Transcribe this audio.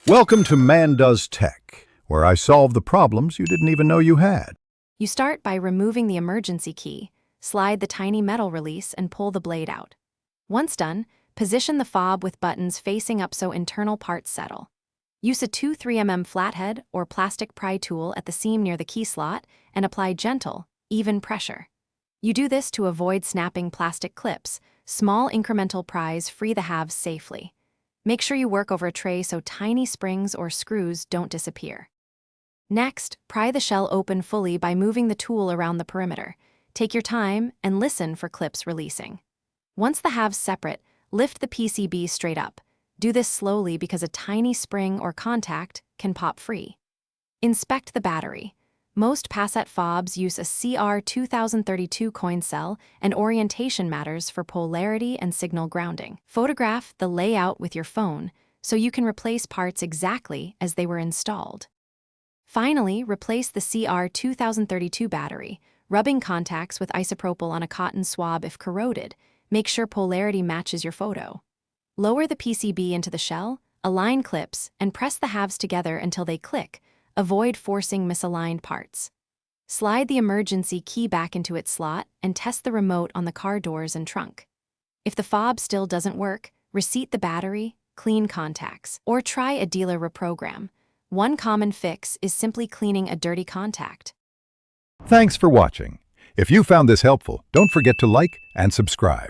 Welcome to Man Does Tech, where I solve the problems you didn't even know you had. You start by removing the emergency key, slide the tiny metal release, and pull the blade out. Once done, position the fob with buttons facing up so internal parts settle. Use a 2-3 mm flathead or plastic pry tool at the seam near the key slot and apply gentle, even pressure. You do this to avoid snapping plastic clips. Small incremental pries free the halves safely. Make sure you work over a tray so tiny springs or screws don't disappear. Next, pry the shell open fully by moving the tool around the perimeter. Take your time and listen for clips releasing. Once the halves separate, lift the PCB straight up. Do this slowly because a tiny spring or contact can pop free. Inspect the battery. Most Passat fobs use a CR2032 coin cell, and orientation matters for polarity and signal grounding. Photograph the layout with your phone so you can replace parts exactly as they were installed. Finally, replace the CR2032 battery, rubbing contacts with isopropyl on a cotton swab if corroded. Make sure polarity matches your photo. Lower the PCB into the shell, align clips, and press the halves together until they click. Avoid forcing misaligned parts. Slide the emergency key back into its slot and test the remote on the car doors and trunk. If the fob still doesn't work, reseat the battery, clean contacts, or try a dealer reprogram. One common fix is simply cleaning a dirty contact. Thanks for watching. If you found this helpful, don't forget to like and subscribe.